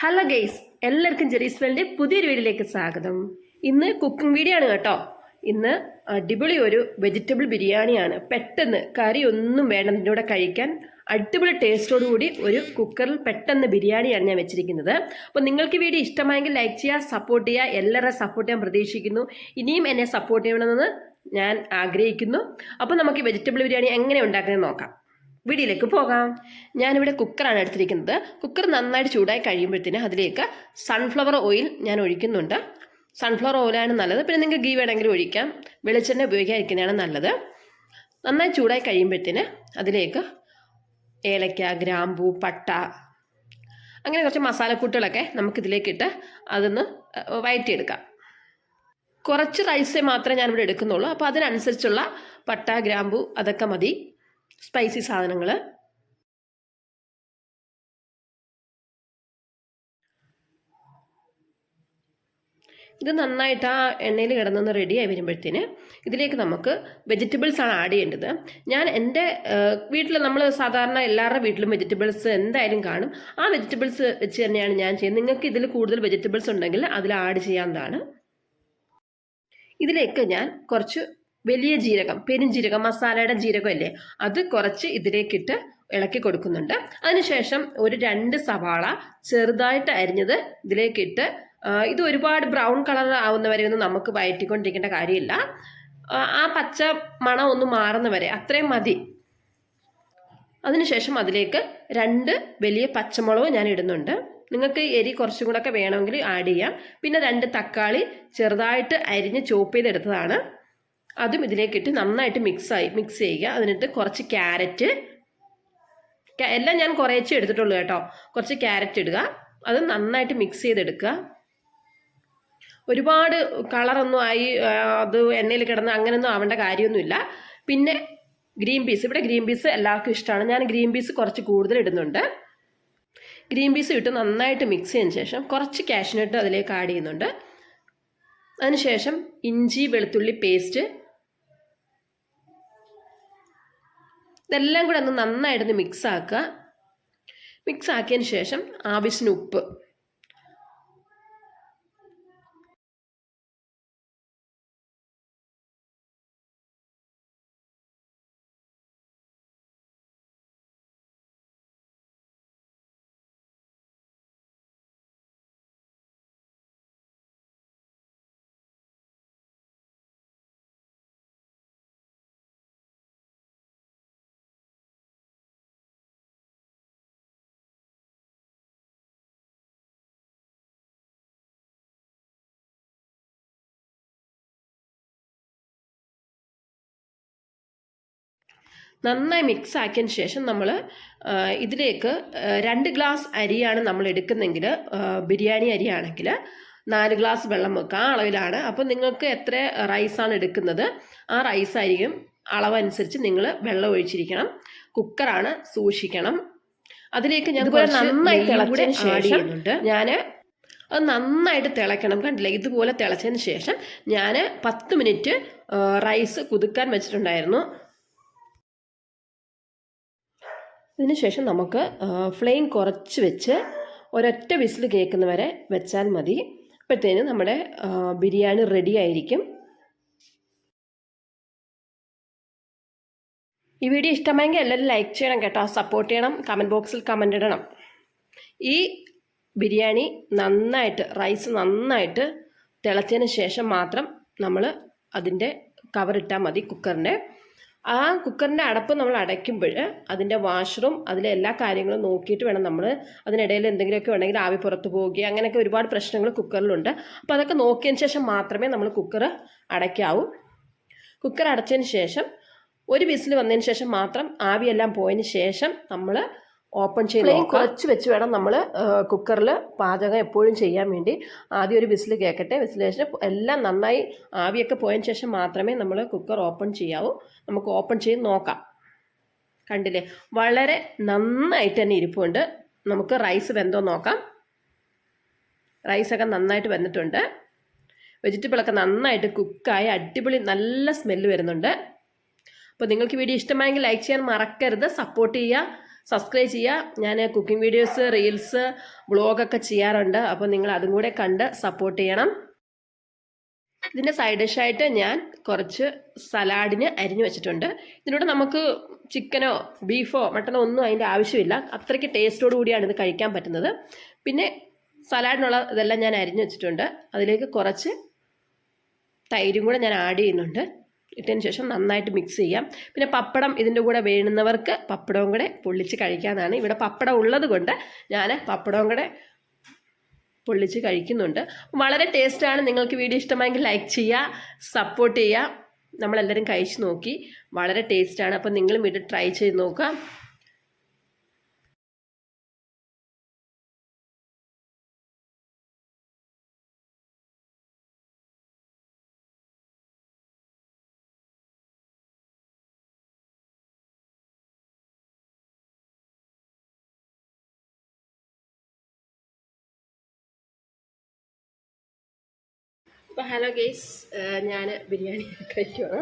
Hello guys, എല്ലാവർക്കും Jerry's വേൾഡിൻ്റെ പുതിയൊരു വീഡിയോയിലേക്ക് സ്വാഗതം. ഇന്ന് കുക്കിംഗ് വീഡിയോ ആണ് കേട്ടോ. ഇന്ന് അടിപൊളി ഒരു വെജിറ്റബിൾ ബിരിയാണിയാണ്. പെട്ടെന്ന് കറി ഒന്നും വേണ്ട, ഇതിൻ്റെ കൂടെ കഴിക്കാൻ അടിപൊളി ടേസ്റ്റോടു കൂടി ഒരു കുക്കറിൽ പെട്ടെന്ന് ബിരിയാണിയാണ് ഞാൻ വെച്ചിരിക്കുന്നത്. അപ്പോൾ നിങ്ങൾക്ക് വീഡിയോ ഇഷ്ടമായെങ്കിൽ ലൈക്ക് ചെയ്യുക, സപ്പോർട്ട് ചെയ്യുക. എല്ലാവരും സപ്പോർട്ട് ചെയ്യാൻ പ്രതീക്ഷിക്കുന്നു. ഇനിയും എന്നെ സപ്പോർട്ട് ചെയ്യണമെന്ന് ഞാൻ ആഗ്രഹിക്കുന്നു. അപ്പോൾ നമുക്ക് വെജിറ്റബിൾ ബിരിയാണി എങ്ങനെ ഉണ്ടാക്കുന്നത് നോക്കാം. വീഡിയോയിലേക്ക് പോകാം. ഞാനിവിടെ കുക്കറാണ് എടുത്തിരിക്കുന്നത്. കുക്കർ നന്നായിട്ട് ചൂടായി കഴിയുമ്പോഴത്തേന് അതിലേക്ക് സൺഫ്ലവർ ഓയിൽ ഞാൻ ഒഴിക്കുന്നുണ്ട്. സൺഫ്ലവർ ഓയിലാണ് നല്ലത്. പിന്നെ നിങ്ങൾക്ക് ഗീ വേണമെങ്കിലും ഒഴിക്കാം. വെളിച്ചെണ്ണ ഉപയോഗിക്കാതിരിക്കുന്നതാണ് നല്ലത്. നന്നായി ചൂടായി കഴിയുമ്പോഴത്തേന് അതിലേക്ക് ഏലക്ക, ഗ്രാമ്പൂ, പട്ട, അങ്ങനെ കുറച്ച് മസാലക്കൂട്ടുകളൊക്കെ നമുക്കിതിലേക്കിട്ട് അതൊന്ന് വഴറ്റിയെടുക്കാം. കുറച്ച് റൈസ് മാത്രമേ ഞാനിവിടെ എടുക്കുന്നുള്ളൂ. അപ്പോൾ അതിനനുസരിച്ചുള്ള പട്ട, ഗ്രാമ്പൂ അതൊക്കെ മതി. സ്പൈസി സാധനങ്ങൾ. ഇത് നന്നായിട്ട് ആ എണ്ണയിൽ കിടന്നൊന്ന് റെഡിയായി വരുമ്പോഴത്തേന് ഇതിലേക്ക് നമുക്ക് വെജിറ്റബിൾസ് ആണ് ആഡ് ചെയ്യേണ്ടത്. ഞാൻ എൻ്റെ വീട്ടിൽ നമ്മൾ സാധാരണ എല്ലാവരുടെ വീട്ടിലും വെജിറ്റബിൾസ് എന്തായാലും കാണും. ആ വെജിറ്റബിൾസ് വെച്ച് തന്നെയാണ് ഞാൻ ചെയ്യുന്നത്. നിങ്ങൾക്ക് ഇതിൽ കൂടുതൽ വെജിറ്റബിൾസ് ഉണ്ടെങ്കിൽ അതിൽ ആഡ് ചെയ്യാവുന്നതാണ്. ഇതിലേക്ക് ഞാൻ കുറച്ച് വലിയ ജീരകം, പെരുംജീരകം, മസാലയുടെ ജീരകം അല്ലേ, അത് കുറച്ച് ഇതിലേക്കിട്ട് ഇളക്കി കൊടുക്കുന്നുണ്ട്. അതിനുശേഷം ഒരു 2 സവാള ചെറുതായിട്ട് അരിഞ്ഞത് ഇതിലേക്കിട്ട്, ഇത് ഒരുപാട് ബ്രൗൺ കളർ ആവുന്നവരെ ഒന്നും നമുക്ക് വഴറ്റിക്കൊണ്ടിരിക്കേണ്ട കാര്യമില്ല. ആ പച്ച മണം ഒന്ന് മാറുന്ന വരെ അത്രയും മതി. അതിനുശേഷം അതിലേക്ക് 2 വലിയ പച്ചമുളക് ഞാൻ ഇടുന്നുണ്ട്. നിങ്ങൾക്ക് എരി കുറച്ചും കൂടെ ഒക്കെ വേണമെങ്കിൽ ആഡ് ചെയ്യാം. പിന്നെ 2 തക്കാളി ചെറുതായിട്ട് അരിഞ്ഞ് ചോപ്പ് ചെയ്തെടുത്തതാണ്, അതും ഇതിലേക്കിട്ട് നന്നായിട്ട് മിക്സ് ചെയ്യുക. അതിനിട്ട് കുറച്ച് ക്യാരറ്റ്, എല്ലാം ഞാൻ കുറേച്ചേ എടുത്തിട്ടുള്ളൂ കേട്ടോ. കുറച്ച് ക്യാരറ്റ് ഇടുക. അത് നന്നായിട്ട് മിക്സ് ചെയ്തെടുക്കുക. ഒരുപാട് കളറൊന്നും ആയി അത് എണ്ണയിൽ കിടന്ന് അങ്ങനെയൊന്നും ആവേണ്ട കാര്യമൊന്നുമില്ല. പിന്നെ ഗ്രീൻ പീസ്, ഇവിടെ ഗ്രീൻ പീസ് എല്ലാവർക്കും ഇഷ്ടമാണ്. ഞാൻ ഗ്രീൻ പീസ് കുറച്ച് കൂടുതൽ ഇടുന്നുണ്ട്. ഗ്രീൻ പീസ് ഇട്ട് നന്നായിട്ട് മിക്സ് ചെയ്തതിന് ശേഷം കുറച്ച് കാഷ്നട്ട് അതിലേക്ക് ആഡ് ചെയ്യുന്നുണ്ട്. അതിനുശേഷം ഇഞ്ചി വെളുത്തുള്ളി പേസ്റ്റ്, ഇതെല്ലാം കൂടെ ഒന്ന് നന്നായിട്ടൊന്ന് മിക്സ് ആക്കുക. മിക്സ് ആക്കിയതിന് ശേഷം ആവശ്യത്തിന് ഉപ്പ്, നന്നായി മിക്സ് ആക്കിയതിന് ശേഷം നമ്മൾ ഇതിലേക്ക് 2 ഗ്ലാസ് അരിയാണ് നമ്മൾ എടുക്കുന്നെങ്കിൽ, ബിരിയാണി അരിയാണെങ്കിൽ 4 ഗ്ലാസ് വെള്ളം വെക്കുക. ആ അളവിലാണ്. അപ്പോൾ നിങ്ങൾക്ക് എത്ര റൈസാണ് എടുക്കുന്നത് ആ റൈസ് ആയിരിക്കും അളവനുസരിച്ച് നിങ്ങൾ വെള്ളം ഒഴിച്ചിരിക്കണം. കുക്കറാണ്, സൂക്ഷിക്കണം. അതിലേക്ക് ഞാൻ നന്നായി തിളച്ചതിന് ശേഷം ഞാൻ അത് നന്നായിട്ട് തിളയ്ക്കണം. കണ്ടില്ലേ, ഇതുപോലെ തിളച്ചതിന് ശേഷം ഞാൻ 10 മിനിറ്റ് റൈസ് കുതിർക്കാൻ വെച്ചിട്ടുണ്ടായിരുന്നു. ഇതിനുശേഷം നമുക്ക് ഫ്ലെയിം കുറച്ച് വെച്ച് ഒരൊറ്റ വിസിൽ കേൾക്കുന്നവരെ വെച്ചാൽ മതി. അപ്പോഴത്തേനും നമ്മുടെ ബിരിയാണി റെഡി ആയിരിക്കും. ഈ വീഡിയോ ഇഷ്ടമായെങ്കിൽ എല്ലാവരും ലൈക്ക് ചെയ്യണം കേട്ടോ, സപ്പോർട്ട് ചെയ്യണം, കമൻറ്റ് ബോക്സിൽ കമൻ്റ് ഇടണം. ഈ ബിരിയാണി റൈസ് നന്നായിട്ട് തിളച്ചതിന് ശേഷം മാത്രം നമ്മൾ അതിൻ്റെ കവറിട്ടാൽ മതി കുക്കറിൻ്റെ. ആ കുക്കറിൻ്റെ അടപ്പ് നമ്മൾ അടയ്ക്കുമ്പോൾ അതിൻ്റെ വാഷ്റൂം, അതിലെ എല്ലാ കാര്യങ്ങളും നോക്കിയിട്ട് വേണം നമ്മൾ. അതിനിടയിൽ എന്തെങ്കിലുമൊക്കെ ഉണ്ടെങ്കിൽ ആവി പുറത്ത് പോവുകയും അങ്ങനെയൊക്കെ ഒരുപാട് പ്രശ്നങ്ങൾ കുക്കറിലുണ്ട്. അപ്പോൾ അതൊക്കെ നോക്കിയതിന് ശേഷം മാത്രമേ നമ്മൾ കുക്കർ അടയ്ക്കാവൂ. കുക്കർ അടച്ചതിന് ശേഷം ഒരു വിസിൽ വന്നതിന് ശേഷം മാത്രം ആവിയെല്ലാം പോയതിന് ശേഷം നമ്മൾ ഓപ്പൺ ചെയ്ത് കുറച്ച് വെച്ച് വേണം നമ്മൾ കുക്കറിൽ പാചകം എപ്പോഴും ചെയ്യാൻ വേണ്ടി. ആദ്യം ഒരു വിസിൽ കേൾക്കട്ടെ. വിസിൽ ശേഷം എല്ലാം നന്നായി ആവിയൊക്കെ പോയതിന് ശേഷം മാത്രമേ നമ്മൾ കുക്കർ ഓപ്പൺ ചെയ്യാവൂ. നമുക്ക് ഓപ്പൺ ചെയ്ത് നോക്കാം. കണ്ടില്ലേ, വളരെ നന്നായിട്ട് തന്നെ ഇരിപ്പുണ്ട്. നമുക്ക് റൈസ് വെന്തോ നോക്കാം. റൈസൊക്കെ നന്നായിട്ട് വെന്തിട്ടുണ്ട്. വെജിറ്റബിളൊക്കെ നന്നായിട്ട് കുക്കായി അടിപൊളി നല്ല സ്മെല്ല് വരുന്നുണ്ട്. അപ്പോൾ നിങ്ങൾക്ക് വീഡിയോ ഇഷ്ടമായെങ്കിൽ ലൈക്ക് ചെയ്യാൻ മറക്കരുത്, സപ്പോർട്ട് ചെയ്യുക. സബ്സ്ക്രൈബ് ചെയ്യുക. ഞാൻ കുക്കിംഗ് വീഡിയോസ്, റീൽസ്, വ്ളോഗൊക്കെ ചെയ്യാറുണ്ട്. അപ്പോൾ നിങ്ങൾ അതും കൂടെ കണ്ട് സപ്പോർട്ട് ചെയ്യണം. ഇതിൻ്റെ സൈഡ് ഡിഷായിട്ട് ഞാൻ കുറച്ച് സലാഡിന് അരിഞ്ഞു വെച്ചിട്ടുണ്ട്. ഇതിലൂടെ നമുക്ക് ചിക്കനോ ബീഫോ മട്ടനോ ഒന്നും അതിൻ്റെ ആവശ്യമില്ല. അത്രയ്ക്ക് ടേസ്റ്റോടു കൂടിയാണ് ഇത് കഴിക്കാൻ പറ്റുന്നത്. പിന്നെ സലാഡിനുള്ള ഇതെല്ലാം ഞാൻ അരിഞ്ഞു വെച്ചിട്ടുണ്ട്. അതിലേക്ക് കുറച്ച് തൈരും കൂടെ ഞാൻ ആഡ് ചെയ്യുന്നുണ്ട്. ഇട്ടതിന് ശേഷം നന്നായിട്ട് മിക്സ് ചെയ്യാം. പിന്നെ പപ്പടം ഇതിൻ്റെ കൂടെ വേണ്ടുന്നവർക്ക് പപ്പടവും കൂടെ പൊള്ളിച്ച് കഴിക്കാമെന്നാണ്. ഇവിടെ പപ്പടം ഉള്ളത് കൊണ്ട് ഞാൻ പപ്പടവും കൂടെ പൊള്ളിച്ച് കഴിക്കുന്നുണ്ട്. വളരെ ടേസ്റ്റാണ്. നിങ്ങൾക്ക് വീഡിയോ ഇഷ്ടമായെങ്കിൽ ലൈക്ക് ചെയ്യുക, സപ്പോർട്ട് ചെയ്യുക. നമ്മളെല്ലാവരും കഴിച്ച് നോക്കി, വളരെ ടേസ്റ്റാണ്. അപ്പോൾ നിങ്ങളും വീട്ടിൽ ട്രൈ ചെയ്ത് നോക്കുക. അപ്പോൾ ഹലോ ഗെയ്സ്, ഞാൻ ബിരിയാണി കഴിക്കുവാണ്.